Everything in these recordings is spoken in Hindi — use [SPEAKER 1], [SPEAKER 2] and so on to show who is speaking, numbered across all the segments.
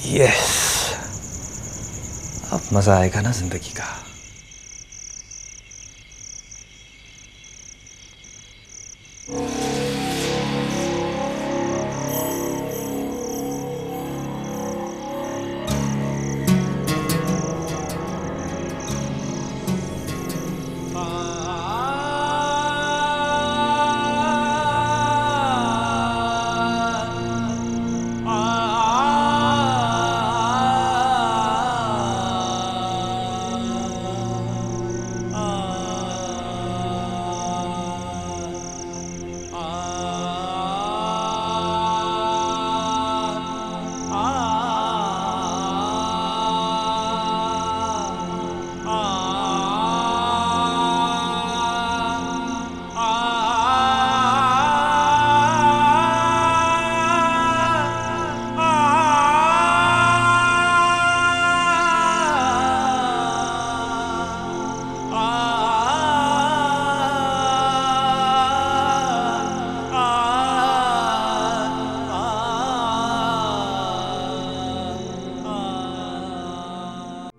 [SPEAKER 1] यस, अब मजा आएगा ना जिंदगी का।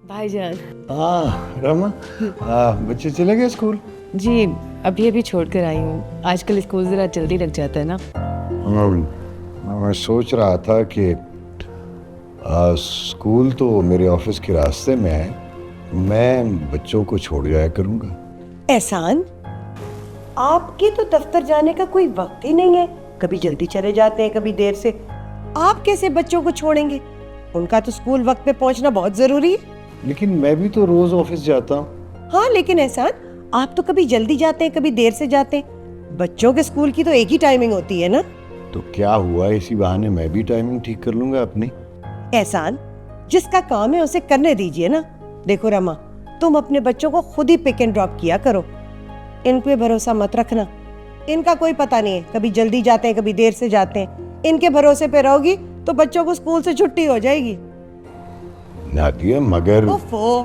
[SPEAKER 2] भाईजान।
[SPEAKER 3] रमा, बच्चे चले गए स्कूल?
[SPEAKER 2] जी अभी अभी छोड़ कर आई हूँ। आजकल स्कूल ज़रा जल्दी लग जाता है ना।
[SPEAKER 3] मैं सोच रहा था कि स्कूल तो मेरे ऑफिस के रास्ते में है, मैं बच्चों को छोड़ जाया करूँगा।
[SPEAKER 4] एहसान, आपके तो दफ्तर जाने का कोई वक्त ही नहीं है। कभी जल्दी चले जाते हैं, कभी देर से। आप कैसे बच्चों को छोड़ेंगे? उनका तो स्कूल वक्त पे पहुंचना बहुत जरूरी है।
[SPEAKER 3] लेकिन मैं भी तो रोज ऑफिस जाता हूँ।
[SPEAKER 4] हाँ लेकिन एहसान, आप तो कभी जल्दी जाते हैं, कभी देर से जाते हैं। बच्चों के स्कूल की तो एक ही टाइमिंग होती है ना।
[SPEAKER 3] तो क्या हुआ, इसी बहाने मैं भी टाइमिंग ठीक कर लूंगा अपनी।
[SPEAKER 4] एहसान, जिसका काम है उसे करने दीजिए ना। देखो रमा, तुम अपने बच्चों को खुद ही पिक एंड ड्रॉप किया करो। इन पे भरोसा मत रखना, इनका कोई पता नहीं है, कभी जल्दी जाते हैं, कभी देर से जाते हैं। इनके भरोसे पे रहोगी तो बच्चों को स्कूल से छुट्टी हो जाएगी।
[SPEAKER 3] नादिया मगर
[SPEAKER 4] ओफो,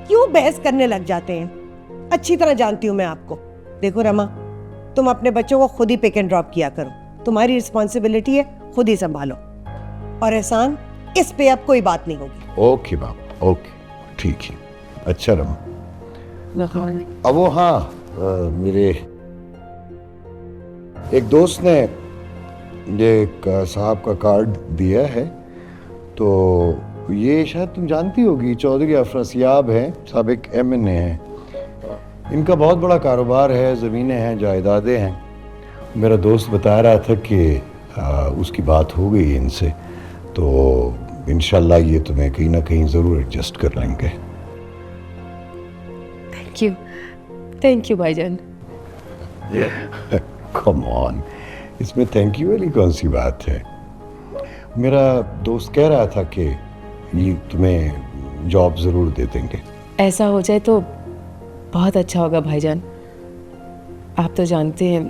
[SPEAKER 4] क्यों बहस करने लग जाते हैं? अच्छी तरह जानती हूँ मैं आपको। देखो रमा, तुम अपने बच्चों को खुद ही पिक एंड ड्रॉप किया करो। तुम्हारी रिस्पॉन्सिबिलिटी है, खुद ही संभालो। और एहसान, इस पे अब कोई बात नहीं होगी।
[SPEAKER 3] ओके बाप, ओके ठीक है। अच्छा रमा, अब वो हाँ, मेरे एक दोस्त ने ये एक साहब का कार्ड दिया है, तो ये शायद तुम जानती होगी, चौधरी अफरसियाब हैं, साबिक MNA हैं। इनका बहुत बड़ा कारोबार है, ज़मीनें हैं, जायदादें हैं। मेरा दोस्त बता रहा था कि उसकी बात हो गई इनसे, तो इंशाल्लाह ये तुम्हें कहीं ना कहीं ज़रूर एडजस्ट कर लेंगे।
[SPEAKER 2] थैंक यू भाईजान।
[SPEAKER 3] कम ऑन, इसमें थैंक यू वाली कौन सी बात है। मेरा दोस्त कह रहा था कि ये तुम्हें जॉब ज़रूर दे देंगे।
[SPEAKER 2] ऐसा हो जाए तो बहुत अच्छा होगा भाईजान। आप तो जानते हैं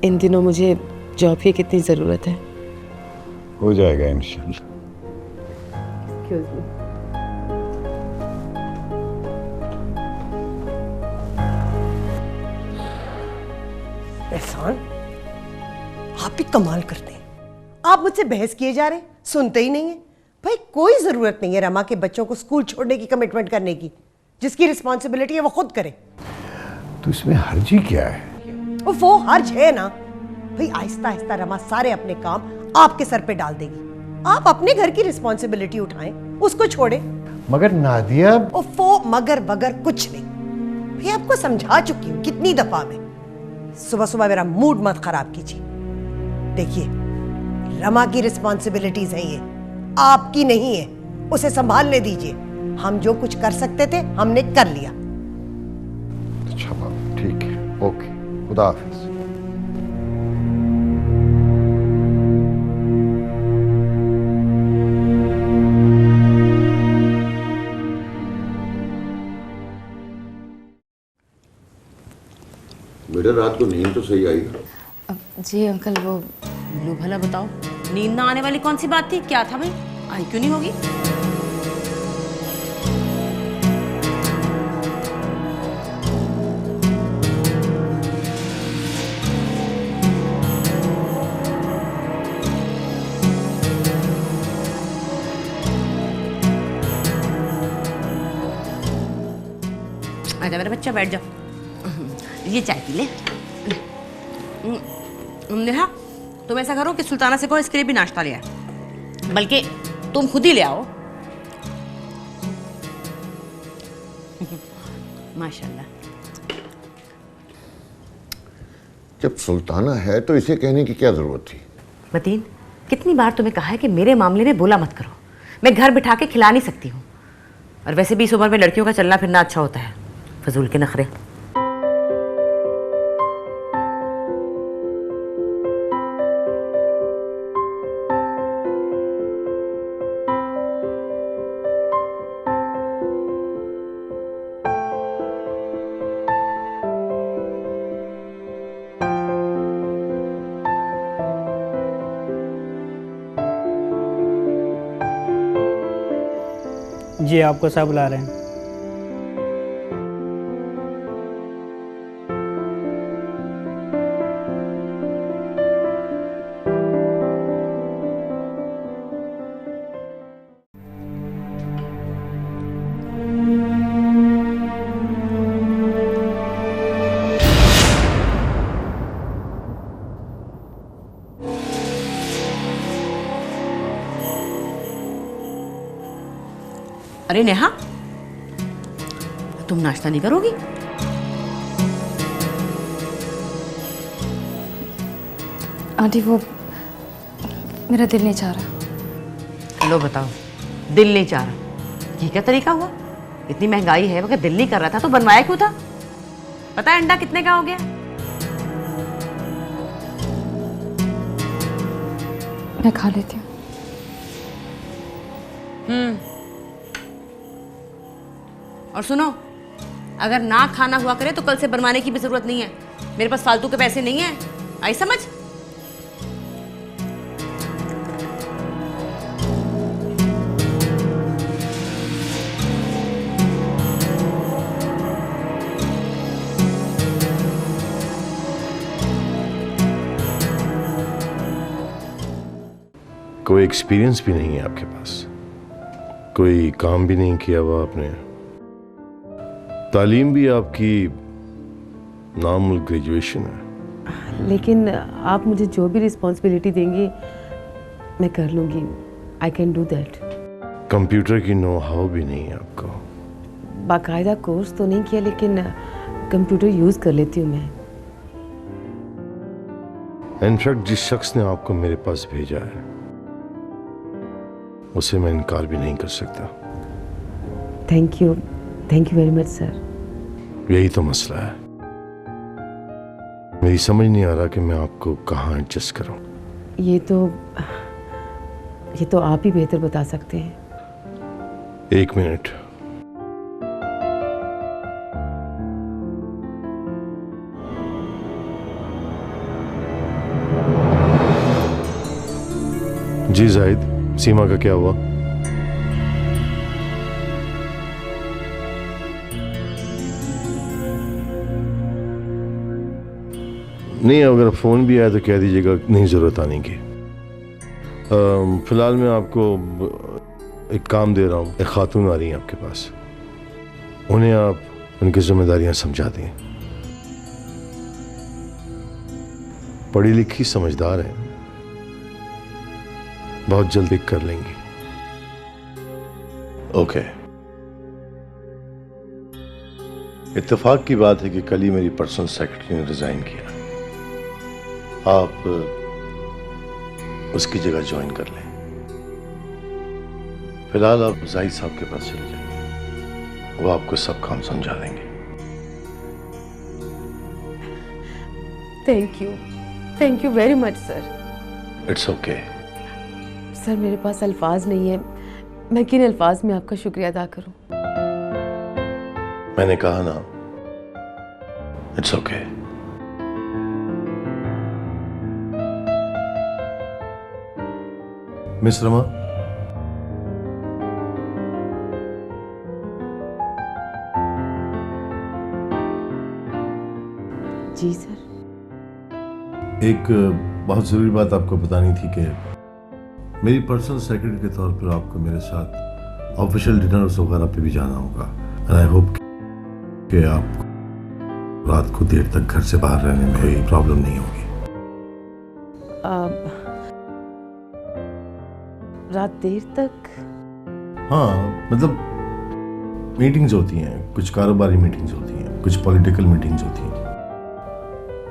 [SPEAKER 2] इन दिनों मुझे जॉब की कितनी ज़रूरत है।
[SPEAKER 3] हो जाएगा इंशाल्लाह।
[SPEAKER 4] एहसान, आप भी कमाल करते हैं। आप मुझसे बहस किए जा रहे हैं, सुनते ही नहीं है। भाई कोई जरूरत नहीं है रमा के बच्चों को स्कूल छोड़ने की कमिटमेंट करने की। जिसकी रिस्पॉन्सिबिलिटी है वो खुद करे।
[SPEAKER 3] तो इसमें हर्जी क्या है?
[SPEAKER 4] वो हर्ज है ना भाई। आहिस्ता आहिस्ता रमा सारे अपने काम आपके सर पे डाल देगी। आप अपने घर की रिस्पॉन्सिबिलिटी उठाएं, उसको छोड़े।
[SPEAKER 3] मगर नादिया,
[SPEAKER 4] वो मगर वगर कुछ नहीं भाई। आपको समझा चुकी हूँ कितनी दफा मैं। सुबह सुबह मेरा मूड मत खराब कीजिए। देखिए, रमा की रिस्पॉन्सिबिलिटीज है ये, आपकी नहीं है। उसे संभालने दीजिए। हम जो कुछ कर सकते थे हमने कर लिया।
[SPEAKER 3] अच्छा बाबा, ठीक है, ओके, खुदा हाफिज।
[SPEAKER 5] बेटा रात को नींद तो सही आई?
[SPEAKER 6] जी अंकल, वो
[SPEAKER 7] लो भला बताओ, नींद ना आने वाली कौन सी बात थी? क्या था भाई, आई क्यों नहीं होगी? आजा मेरा बच्चा, बैठ जाओ, ये चाय पी ले। नेहा, तुम ऐसा करो कि सुल्ताना से कहो इसके लिए भी नाश्ता ले आए, बल्कि तुम खुद ही ले आओ। माशाल्लाह।
[SPEAKER 5] जब सुल्ताना है तो इसे कहने की क्या जरूरत थी?
[SPEAKER 7] मतीन, कितनी बार तुम्हें कहा है कि मेरे मामले में बोला मत करो, मैं घर बिठा के खिला नहीं सकती हूँ। और वैसे भी इस उम्र में लड़कियों का चलना फिरना अच्छा होता है, फजूल के नखरे।
[SPEAKER 1] जी आपको सब बुला रहे हैं।
[SPEAKER 7] अरे नेहा, तुम नाश्ता नहीं करोगी?
[SPEAKER 6] आंटी वो मेरा दिल नहीं चाह रहा।
[SPEAKER 7] लो बताओ, दिल नहीं चाह रहा, ये क्या तरीका हुआ? इतनी महंगाई है, मगर दिल नहीं कर रहा था तो बनवाया क्यों था? पता है अंडा कितने का हो गया?
[SPEAKER 6] मैं खा लेती हूँ।
[SPEAKER 7] और सुनो, अगर ना खाना हुआ करे तो कल से बनवाने की भी जरूरत नहीं है, मेरे पास फालतू के पैसे नहीं है, आई समझ?
[SPEAKER 8] कोई एक्सपीरियंस भी नहीं है आपके पास, कोई काम भी नहीं किया हुआ आपने, तालीम भी आपकी नॉर्मल ग्रेजुएशन है।
[SPEAKER 2] लेकिन आप मुझे जो भी रिस्पॉन्सिबिलिटी देंगी मैं कर लूँगी। I can do that.
[SPEAKER 8] Computer की नो हाउ भी नहीं है आपको।
[SPEAKER 2] बाकायदा कोर्स तो नहीं किया, लेकिन कंप्यूटर यूज़ कर लेती हूँ मैं।
[SPEAKER 8] इनफैक्ट जिस शख्स ने आपको मेरे पास भेजा है उसे मैं इनकार भी नहीं कर सकता।
[SPEAKER 2] Thank you very much sir.
[SPEAKER 8] यही तो मसला है, मेरी समझ नहीं आ रहा कि मैं आपको कहाँ एडजस्ट करूं।
[SPEAKER 2] ये तो आप ही बेहतर बता सकते हैं।
[SPEAKER 8] एक मिनट। जी जाहिद, सीमा का क्या हुआ? नहीं, अगर फोन भी आया तो कह दीजिएगा नहीं जरूरत आने की। फिलहाल मैं आपको एक काम दे रहा हूँ। एक खातून आ रही है आपके पास, उन्हें आप उनकी जिम्मेदारियां समझा दें। पढ़ी लिखी समझदार है, बहुत जल्दी कर लेंगी। ओके। इत्तेफाक की बात है कि कल ही मेरी पर्सनल सेक्रेटरी ने रिजाइन किया। आप उसकी जगह ज्वाइन कर लें। फिलहाल आप जाहिद साहब के पास चले जाइए, वो आपको सब काम समझा देंगे।
[SPEAKER 2] Thank you very much sir.
[SPEAKER 8] It's okay.
[SPEAKER 2] Sir मेरे पास अल्फाज नहीं है, मैं किन अल्फाज में आपका शुक्रिया अदा करूं?
[SPEAKER 8] मैंने कहा ना, इट्स ओके। मिस रमा,
[SPEAKER 2] जी सर।
[SPEAKER 8] एक बहुत ज़रूरी बात आपको बतानी थी कि मेरी पर्सनल सेक्रेटरी के तौर पर आपको मेरे साथ ऑफिशियल डिनर्स वगैरह पे भी जाना होगा। एंड आई होप कि आप रात को देर तक घर से बाहर रहने में कोई प्रॉब्लम नहीं होगी।
[SPEAKER 2] रात देर तक?
[SPEAKER 8] हाँ, मतलब मीटिंग्स होती हैं, कुछ कारोबारी मीटिंग्स होती हैं, कुछ पॉलिटिकल मीटिंग्स होती हैं।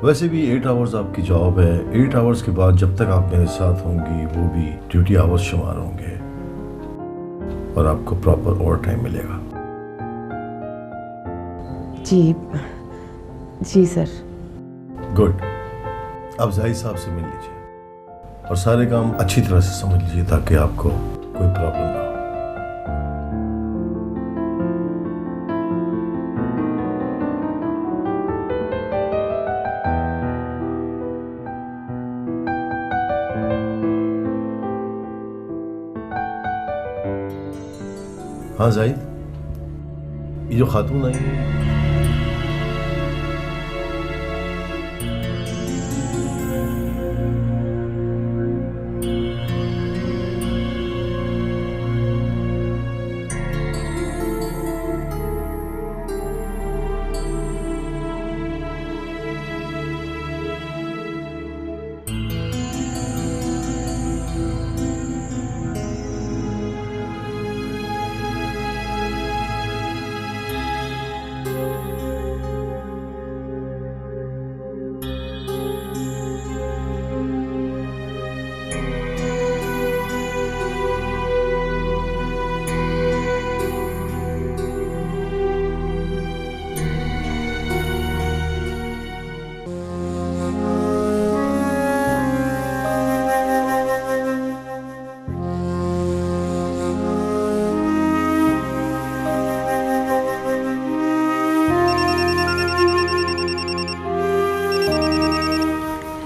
[SPEAKER 8] वैसे भी 8 आवर्स आपकी जॉब है। 8 आवर्स के बाद जब तक आप मेरे साथ होंगी वो भी ड्यूटी आवर्स शुमार होंगे और आपको प्रॉपर ओवर टाइम मिलेगा।
[SPEAKER 2] जी सर।
[SPEAKER 8] गुड। अब जाहिद साहब से मिल लीजिए और सारे काम अच्छी तरह से समझ लीजिए ताकि आपको कोई प्रॉब्लम ना हो। हाँ जाहिद, ये जो खातून आई है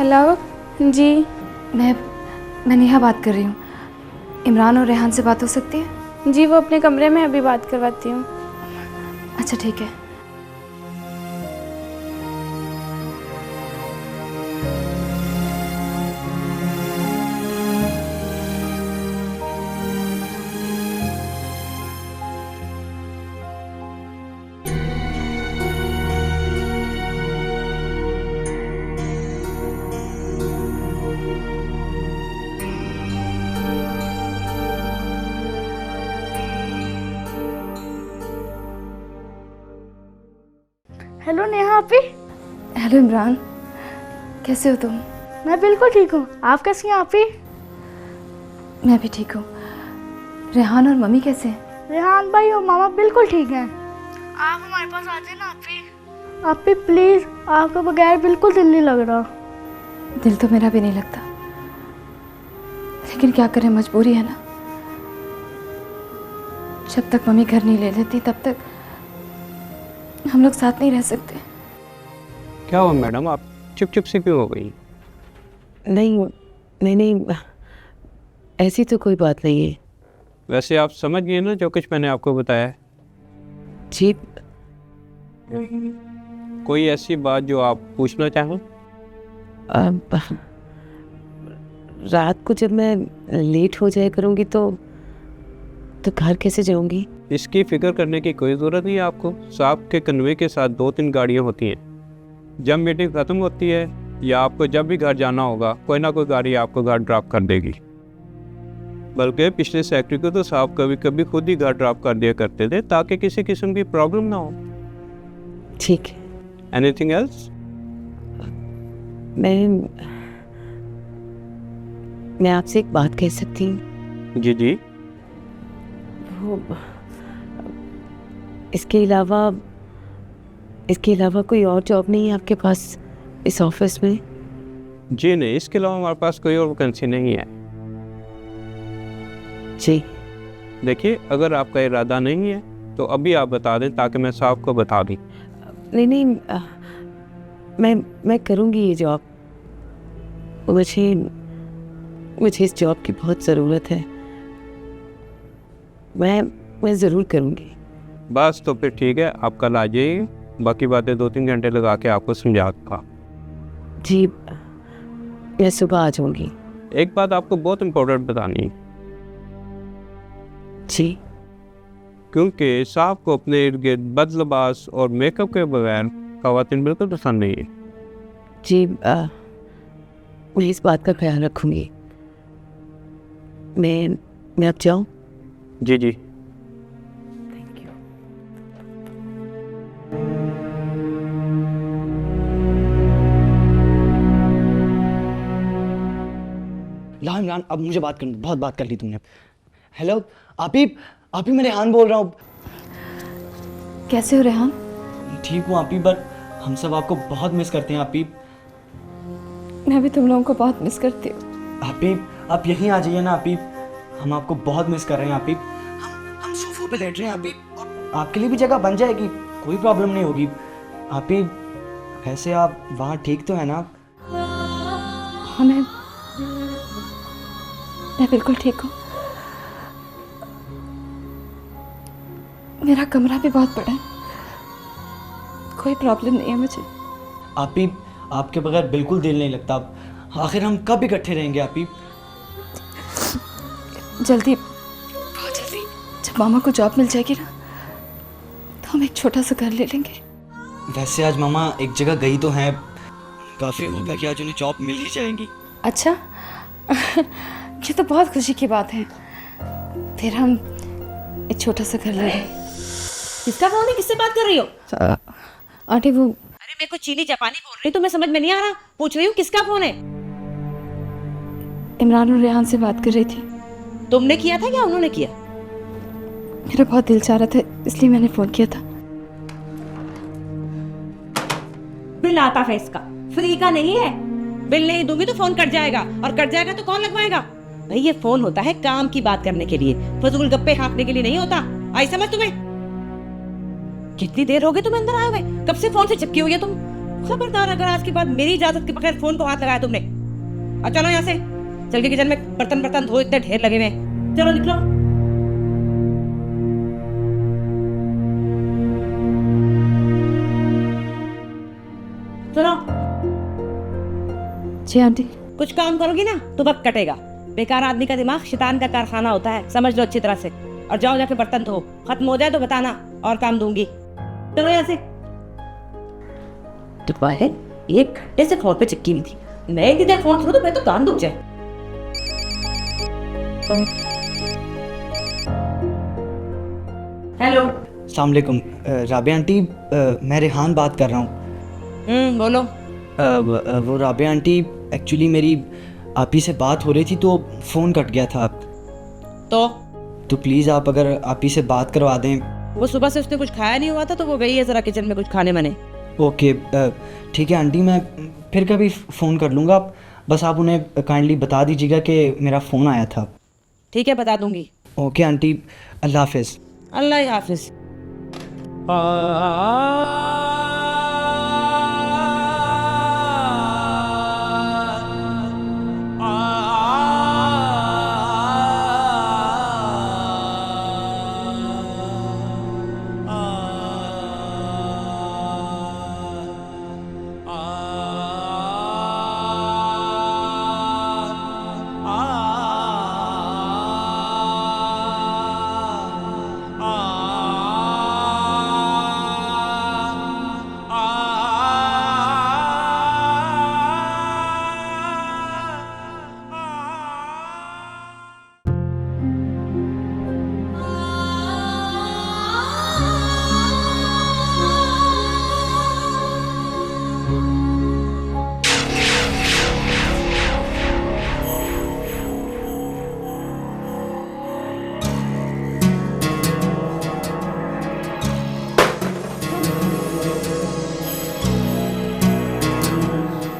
[SPEAKER 6] हेलो जी, मैं नेहा बात कर रही हूँ। इमरान और रेहान से बात हो सकती है?
[SPEAKER 1] जी वो अपने कमरे में अभी बात करवाती हूँ।
[SPEAKER 6] अच्छा ठीक है।
[SPEAKER 1] हेलो नेहा आपी।
[SPEAKER 6] हेलो इमरान, कैसे हो तुम?
[SPEAKER 1] मैं बिल्कुल ठीक हूँ, आप कैसी हैं आपी?
[SPEAKER 6] मैं भी ठीक हूँ। रेहान और मम्मी कैसे हैं?
[SPEAKER 1] रेहान भाई और मामा बिल्कुल ठीक हैं। आप हमारे पास आ जाए ना आपी। आपी प्लीज, आपके बगैर बिल्कुल दिल नहीं लग रहा।
[SPEAKER 6] दिल तो मेरा भी नहीं लगता, लेकिन क्या करें, मजबूरी है ना। जब तक मम्मी घर नहीं ले लेती तब तक हम लोग साथ नहीं रह सकते।
[SPEAKER 9] क्या हुआ मैडम, आप चुप चुप से क्यों हो गई?
[SPEAKER 2] नहीं, ऐसी तो कोई बात नहीं है।
[SPEAKER 9] वैसे आप समझ गए ना जो कुछ मैंने आपको बताया है?
[SPEAKER 2] जी।
[SPEAKER 9] कोई ऐसी बात जो आप पूछना चाहें?
[SPEAKER 2] रात को जब मैं लेट हो जाया करूँगी तो घर कैसे जाऊँगी?
[SPEAKER 9] इसकी फिक्र करने की कोई ज़रूरत नहीं है आपको। साहब के कन्वे के साथ 2-3 गाड़ियाँ होती हैं। जब मीटिंग ख़त्म होती है या आपको जब भी घर जाना होगा, कोई ना कोई गाड़ी आपको घर ड्रॉप कर देगी। बल्कि पिछले सेक्रेटरी को तो साहब कभी कभी खुद ही घर ड्रॉप कर दिया करते थे ताकि किसी किस्म की प्रॉब्लम ना हो।
[SPEAKER 2] ठीक है।
[SPEAKER 9] Anything else?
[SPEAKER 2] मैं आपसे एक बात कह सकती हूँ?
[SPEAKER 9] जी।
[SPEAKER 2] वो इसके अलावा कोई और जॉब नहीं है आपके पास इस ऑफिस में?
[SPEAKER 9] जी नहीं, इसके अलावा हमारे पास कोई और वैकेंसी नहीं है।
[SPEAKER 2] जी
[SPEAKER 9] देखिए, अगर आपका इरादा नहीं है तो अभी आप बता दें ताकि मैं साहब को बता दूँ।
[SPEAKER 2] नहीं, मैं करूँगी ये जॉब। मुझे इस जॉब की बहुत ज़रूरत है। मैं ज़रूर करूँगी।
[SPEAKER 9] बस तो फिर ठीक है, आप कल आ जाइए। बाकी बातें 2-3 घंटे लगा के आपको समझा दूँगा।
[SPEAKER 2] जी, मैं सुबह आ जाऊँगी।
[SPEAKER 9] एक बात आपको बहुत इम्पोर्टेंट बतानी है।
[SPEAKER 2] जी।
[SPEAKER 9] क्योंकि साहब को अपने इर्द गिर्द बदलबास और मेकअप के बगैर ख़वातीन बिल्कुल पसंद नहीं है।
[SPEAKER 2] जी मैं इस बात का ख्याल रखूँगी। मैं अब जाऊँ?
[SPEAKER 9] जी जी।
[SPEAKER 10] ला इमरान, अब मुझे बात करनी, बहुत बात कर ली तुमने। हेलो आपिब, आपिब मैं रेहान बोल रहा हूँ।
[SPEAKER 6] कैसे हो रेहान?
[SPEAKER 10] ठीक हूँ आपिब, बट हम सब आपको बहुत मिस करते हैं आपिब।
[SPEAKER 6] मैं भी तुम लोगों को बहुत मिस करती हूँ।
[SPEAKER 10] आपिब आप यहीं आ जाइए ना आपिब, हम आपको बहुत मिस कर रहे हैं आपिब। हम सोफे पे लेट रहे हैं आपिब, आपके लिए भी जगह बन जाएगी, कोई प्रॉब्लम नहीं होगी। आपिब वैसे आप वहाँ ठीक तो है ना?
[SPEAKER 6] हाँ मैं बिल्कुल ठीक हूँ। मेरा कमरा भी बहुत बड़ा है, कोई प्रॉब्लम नहीं है मुझे।
[SPEAKER 10] आपिब आपके बगैर बिल्कुल दिल नहीं लगता। आखिर हम कब इकट्ठे रहेंगे आपिब?
[SPEAKER 6] जल्दी, बहुत जल्दी। जब मामा को जॉब मिल जाएगी ना तो हम एक छोटा सा घर ले लेंगे।
[SPEAKER 10] वैसे आज मामा एक जगह गई तो हैं, काफ़ी हो गया कि आज उन्हें जॉब मिल ही जाएंगी।
[SPEAKER 6] अच्छा ये तो बहुत खुशी की बात है। फिर हम एक छोटा सा घर ले लेंगे।
[SPEAKER 7] किसका फोन है? किससे बात कर रही हो?
[SPEAKER 6] आंटी वो,
[SPEAKER 7] अरे मेरे को चीनी जापानी बोल रही, तुम्हें समझ में नहीं आ रहा? पूछ रही हूँ किसका फोन है?
[SPEAKER 6] इमरान और रेहान से बात कर रही थी।
[SPEAKER 7] तुमने किया था या उन्होंने किया?
[SPEAKER 6] मेरा बहुत दिल चाह रहा था इसलिए मैंने फोन किया था।
[SPEAKER 7] बिल आता है इसका, फ्री का नहीं है। बिल नहीं दूंगी तो फोन कट जाएगा, और कट जाएगा तो कौन लगवाएगा? भाई ये फोन होता है काम की बात करने के लिए, फजूल गप्पे हाँकने के लिए नहीं होता। आई समझ तुम्हें? कितनी देर हो गई तुम्हें अंदर आए हुए? कब से फोन से चिपकी हुई है तुम? खबरदार अगर आज के बाद मेरी इजाजत के बगैर फोन को हाथ लगाया तुमने। और चलो यहाँ से, चल के किचन में बर्तन धो, इतने ढेर लगे हुए। चलो निकलो। चलो।
[SPEAKER 6] जी आंटी।
[SPEAKER 7] कुछ काम करोगी ना तो वक्त कटेगा। बेकार आदमी का दिमाग शैतान का कारखाना होता है, समझ लो अच्छी तरह से। और जाओ जाके बर्तन धो, खत्म हो जाए तो बताना और काम दूंगी। चलो यहाँ से। तो है 1 घंटे से फोन पे चिपकी हुई थी। मैं एक देर फोन करूँ तो मैं तो कान दुख जाए। हेलो।
[SPEAKER 10] अस्सलाम वालेकुम राबिया आंटी, मैं रेहान बात कर रहा हूँ।
[SPEAKER 7] बोलो।
[SPEAKER 10] वो राबिया आंटी, एक्चुअली मेरी आप ही से बात हो रही थी तो फ़ोन कट गया था। तो प्लीज़ आप अगर आप ही से बात करवा दें।
[SPEAKER 7] वो सुबह से उसने कुछ खाया नहीं हुआ था तो वो गई है ज़रा किचन में कुछ खाने बने।
[SPEAKER 10] ओके ठीक है आंटी, मैं फिर कभी फ़ोन कर लूँगा। बस आप उन्हें काइंडली बता दीजिएगा कि मेरा फ़ोन आया था।
[SPEAKER 7] ठीक है, बता दूँगी।
[SPEAKER 10] ओके आंटी, अल्लाह हाफिज़।
[SPEAKER 7] अल्लाह हाफिज़।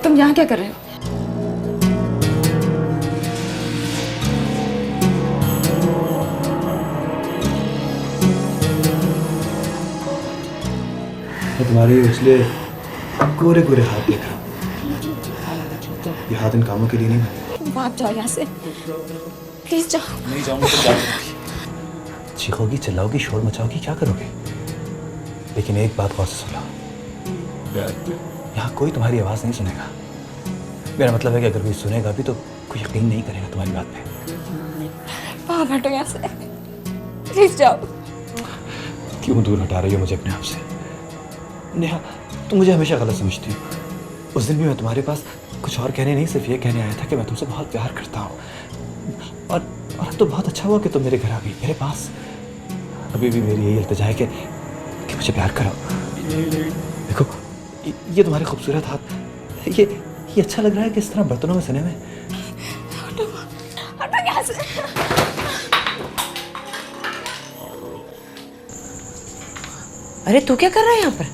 [SPEAKER 6] तुम यहाँ क्या कर रहे हो?
[SPEAKER 8] मैं तुम्हारे इसलिए गोरे गोरे हाथ देख रहा हूँ। ये हाथ इन कामों के लिए नहीं बने।
[SPEAKER 6] आप जाओ यहाँ से, प्लीज जाओ।
[SPEAKER 8] नहीं जाऊंगा तो क्या करोगी? चीखोगी, चिल्लाओगी, शोर मचाओगी, क्या करोगे? लेकिन एक बात गौर से सुन लो, यहाँ कोई तुम्हारी आवाज़ नहीं सुनेगा। मेरा मतलब है कि अगर कोई सुनेगा भी तो कोई यकीन नहीं करेगा तुम्हारी बात पे।
[SPEAKER 6] बाहर हटो यहाँ से, प्लीज जाओ।
[SPEAKER 10] क्यों दूर हटा रही हो मुझे अपने आप से? नेहा, तुम मुझे हमेशा गलत समझती हो। उस दिन भी मैं तुम्हारे पास कुछ और कहने नहीं, सिर्फ ये कहने आया था कि मैं तुमसे बहुत प्यार करता हूँ। और अब तो बहुत अच्छा हुआ कि तुम मेरे घर आ गई, मेरे पास। अभी भी मेरी यही इल्तिजा है कि मुझे प्यार करो। देखो, ये तुम्हारे खूबसूरत हाथ, ये अच्छा लग रहा है कि इस तरह बर्तनों में सने में।
[SPEAKER 7] अरे तू क्या कर रहा है यहाँ पर?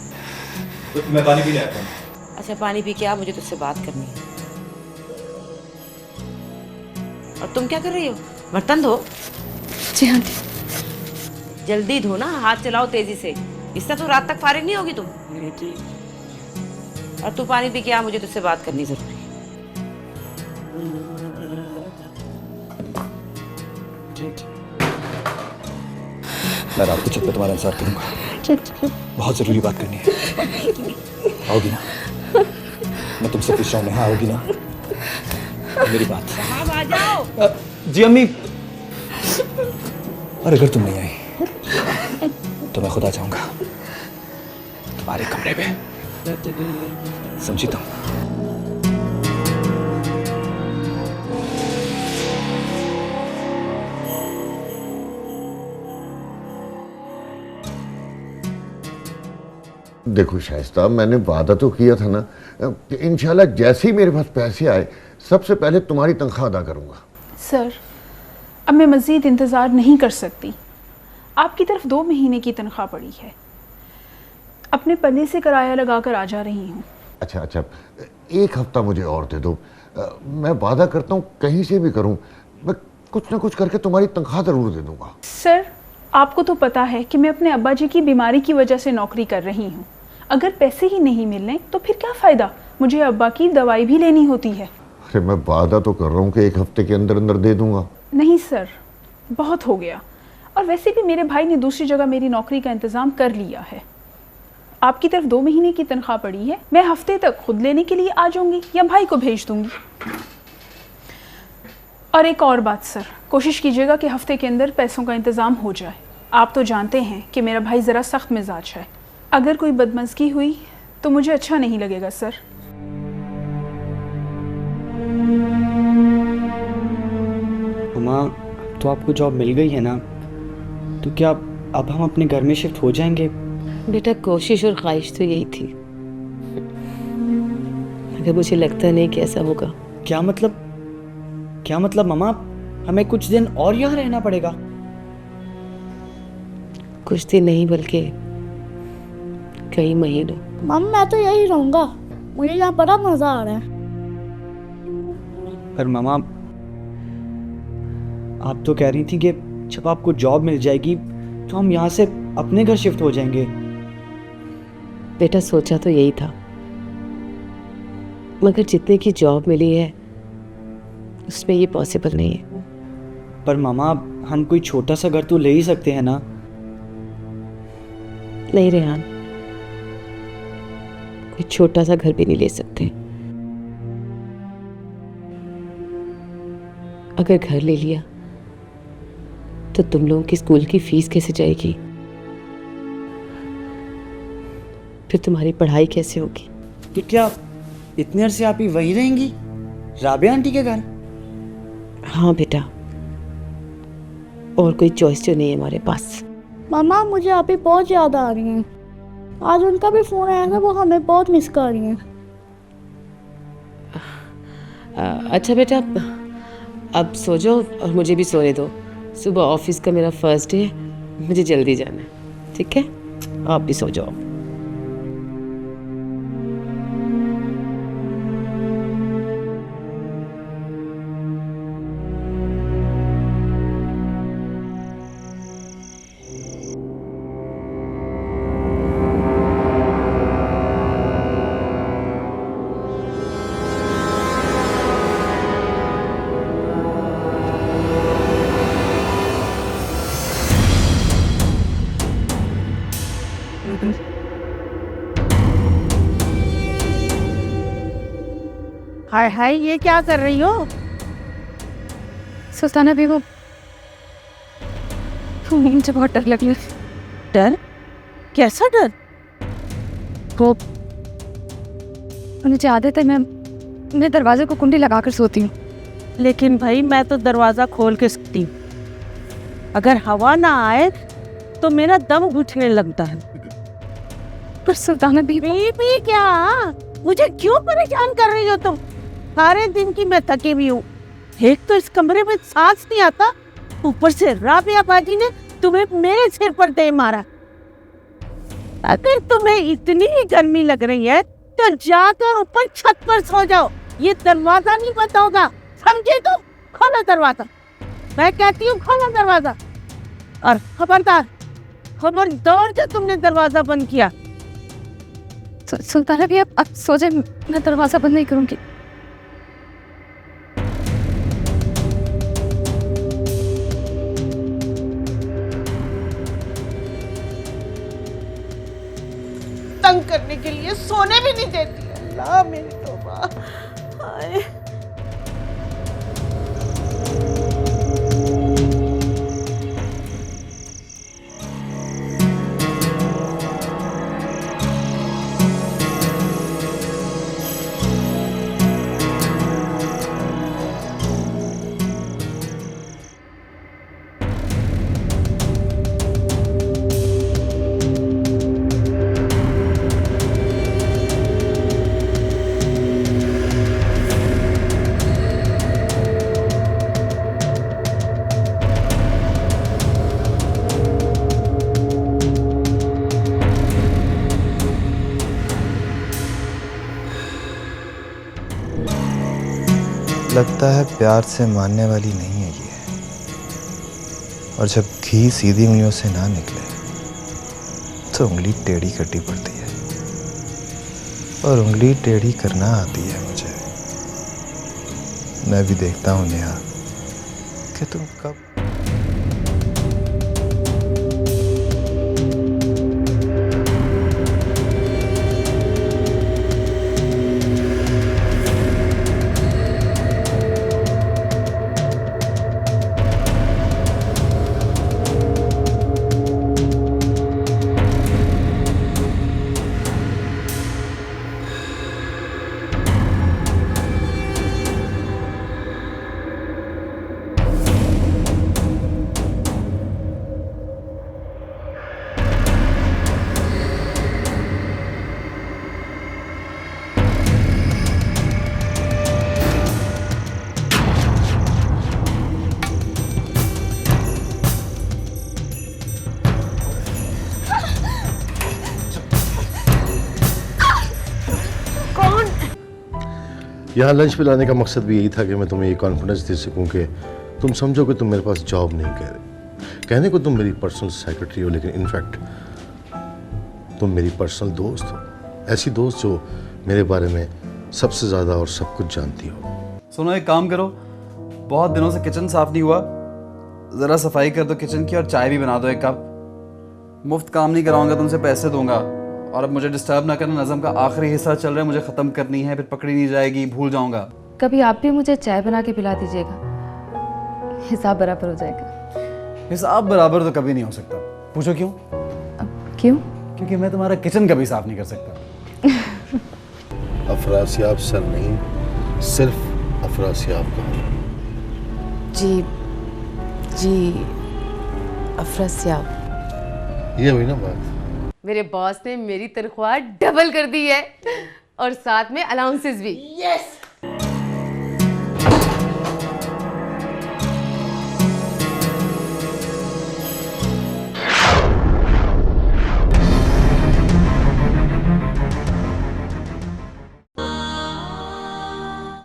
[SPEAKER 10] तो मैं पानी पीने आता हूँ।
[SPEAKER 7] अच्छा पानी पी के आ, मुझे तुझसे बात करनी है। और तुम क्या कर रही हो? बर्तन धो।
[SPEAKER 6] जी आंटी।
[SPEAKER 7] जल्दी धो ना, हाथ चलाओ तेजी से, इससे तो रात तक फारिग नहीं होगी तुम। और तू पानी पी के आ, मुझे तुझसे बात करनी जरूरी है।
[SPEAKER 10] मैं रात को छत पे तुम्हारा इंतजार करूंगा। बहुत जरूरी बात करनी है। आओगी ना? मैं तुमसे पूछ रहा हूँ, नेहा आओगी ना? मेरी बात।
[SPEAKER 7] साहब आ जाओ।
[SPEAKER 10] जी अम्मी। और अगर तुम नहीं आई तो मैं खुद आ जाऊंगा तुम्हारे कमरे में, समझी तुम?
[SPEAKER 5] देखो शाइस्ता, मैंने वादा तो किया था ना कि इंशाल्लाह जैसे ही मेरे पास पैसे आए सबसे पहले तुम्हारी तनख्वाह अदा करूंगा।
[SPEAKER 11] सर, अब मैं मज़ीद इंतज़ार नहीं कर सकती। आपकी तरफ 2 महीने की तनख्वाह पड़ी है। अपने पल्ले से किराया लगा कर आ जा रही हूँ।
[SPEAKER 5] अच्छा, 1 हफ्ता मुझे और दे दो। मैं वादा करता हूँ कहीं से भी करूँ, मैं कुछ ना कुछ करके तुम्हारी तनख्वाह ज़रूर दे दूँगा।
[SPEAKER 11] सर, आपको तो पता है कि मैं अपने अब्बा जी की बीमारी की वजह से नौकरी कर रही हूँ। अगर पैसे ही नहीं मिलने तो फिर क्या फ़ायदा? मुझे अब्बा की दवाई भी लेनी होती है।
[SPEAKER 5] अरे मैं वादा तो कर रहा हूँ कि 1 हफ्ते के अंदर अंदर दे दूँगा।
[SPEAKER 11] नहीं सर, बहुत हो गया। और वैसे भी मेरे भाई ने दूसरी जगह मेरी नौकरी का इंतज़ाम कर लिया है। आपकी तरफ 2 महीने की तनख्वाह पड़ी है, मैं हफ्ते तक खुद लेने के लिए आ जाऊंगी या भाई को भेज दूंगी। और एक और बात सर, कोशिश कीजिएगा कि हफ्ते के अंदर पैसों का इंतज़ाम हो जाए। आप तो जानते हैं कि मेरा भाई ज़रा सख्त मिजाज है। अगर कोई बदमज़गी हुई तो मुझे अच्छा नहीं लगेगा सर।
[SPEAKER 10] मम्मा, तो आपको जॉब मिल गई है ना, तो क्या अब हम अपने घर में शिफ्ट हो जाएंगे?
[SPEAKER 2] बेटा, कोशिश और ख्वाहिश तो यही थी, मगर मुझे लगता नहीं कि ऐसा होगा।
[SPEAKER 10] क्या मतलब मम्मा? हमें कुछ दिन और यहाँ रहना पड़ेगा?
[SPEAKER 2] कुछ दिन नहीं बल्कि कई महीनों।
[SPEAKER 1] मम्मी मैं तो यही रहूँगा, मुझे यहाँ बड़ा मज़ा आ रहा है।
[SPEAKER 10] पर मम्मा, आप तो कह रही थी कि जब आपको जॉब मिल जाएगी तो हम यहाँ से अपने घर शिफ्ट हो जाएंगे।
[SPEAKER 2] बेटा, सोचा तो यही था, मगर जितने की जॉब मिली है उसमें ये पॉसिबल नहीं है।
[SPEAKER 10] पर मामा, हम कोई छोटा सा घर तो ले ही सकते हैं ना?
[SPEAKER 2] नहीं रेहान, कोई छोटा सा घर भी नहीं ले सकते। अगर घर ले लिया तो तुम लोगों की स्कूल की फीस कैसे जाएगी? फिर तुम्हारी पढ़ाई कैसे होगी?
[SPEAKER 10] तो क्या इतने अरसे आप ही वहीं रहेंगी, राबिया आंटी के घर?
[SPEAKER 2] हाँ बेटा, और कोई चॉइस तो नहीं है हमारे पास।
[SPEAKER 1] मामा मुझे आप ही बहुत याद आ रही हैं। आज उनका भी फ़ोन आया था, वो हमें बहुत मिस कर रही हैं।
[SPEAKER 2] अच्छा बेटा, अब सो जाओ और मुझे भी सोने दो। सुबह ऑफिस का मेरा फर्स्ट डे है, मुझे जल्दी जाना है। ठीक है, आप भी सो जाओ।
[SPEAKER 1] हाय हाय, ये क्या कर रही हो?
[SPEAKER 6] सुल्ताना बेगम, मुझे बहुत डर लग रहा है।
[SPEAKER 7] डर? कैसा डर?
[SPEAKER 6] वो मुझे आदत है, मैं दरवाजे को कुंडी लगाकर सोती हूँ।
[SPEAKER 7] लेकिन भाई मैं तो दरवाजा खोल के सोती हूँ, अगर हवा ना आए तो मेरा दम घुटने लगता है।
[SPEAKER 6] पर सुल्ताना
[SPEAKER 7] बीबी क्या, मुझे क्यों परेशान कर रही हो तुम? सारे दिन की मैं थकी हुई हूँ, एक तो इस कमरे में सांस नहीं आता, ऊपर से राबिया बाजी ने तुम्हें मेरे सिर पर दे मारा। अगर तुम्हें इतनी ही गर्मी लग रही है तो जाकर ऊपर छत पर सो जाओ, ये दरवाजा नहीं बंद होगा, समझे तुम? खोलो दरवाजा, मैं कहती हूँ खोलो दरवाजा। और खबरदार जो तुमने दरवाजा बंद किया।
[SPEAKER 6] सुल्ताना भी आप सो जाए, मैं दरवाजा बंद नहीं करूँगी।
[SPEAKER 7] तंग करने के लिए सोने भी नहीं देती। अल्लाह मेरी तौबा। हाय
[SPEAKER 12] लगता है प्यार से मानने वाली नहीं है ये, और जब घी सीधी उंगलियों से ना निकले तो उंगली टेढ़ी करनी पड़ती है, और उंगली टेढ़ी करना आती है मुझे। मैं भी देखता हूँ नेहा कि तुम कब
[SPEAKER 8] यहाँ लंच पे लाने का मकसद भी यही था कि मैं तुम्हें ये कॉन्फिडेंस दे सकूं कि तुम समझो कि तुम मेरे पास जॉब नहीं कह रहे। कहने को तुम मेरी पर्सनल सेक्रेटरी हो, लेकिन इनफैक्ट तुम मेरी पर्सनल दोस्त हो, ऐसी दोस्त जो मेरे बारे में सबसे ज़्यादा और सब कुछ जानती हो।
[SPEAKER 13] सुनो, एक काम करो, बहुत दिनों से किचन साफ नहीं हुआ, ज़रा सफाई कर दो किचन की, और चाय भी बना दो एक कप। मुफ्त काम नहीं कराऊंगा, तुमसे पैसे दूंगा, और अब मुझे डिस्टर्ब ना करना। नज़म का आखिरी हिस्सा चल रहा है, मुझे ख़त्म करनी है, फिर पकड़ी नहीं जाएगी, भूल जाऊंगा।
[SPEAKER 6] कभी आप भी मुझे चाय बना के पिला दीजिएगा, हिसाब बराबर हो जाएगा।
[SPEAKER 13] हिसाब बराबर तो कभी नहीं हो सकता। पूछो क्यों?
[SPEAKER 6] क्यों?
[SPEAKER 13] क्योंकि मैं तुम्हारा किचन कभी साफ नहीं कर सकता।
[SPEAKER 8] अफरासियाब सर नहीं, सिर्फ अफरासियाब का।
[SPEAKER 2] जी जी अफरासियाब।
[SPEAKER 8] ये हुई ना बात।
[SPEAKER 2] मेरे बॉस ने मेरी तनख्वाह डबल कर दी है और साथ में अलाउंसेस भी।
[SPEAKER 7] यस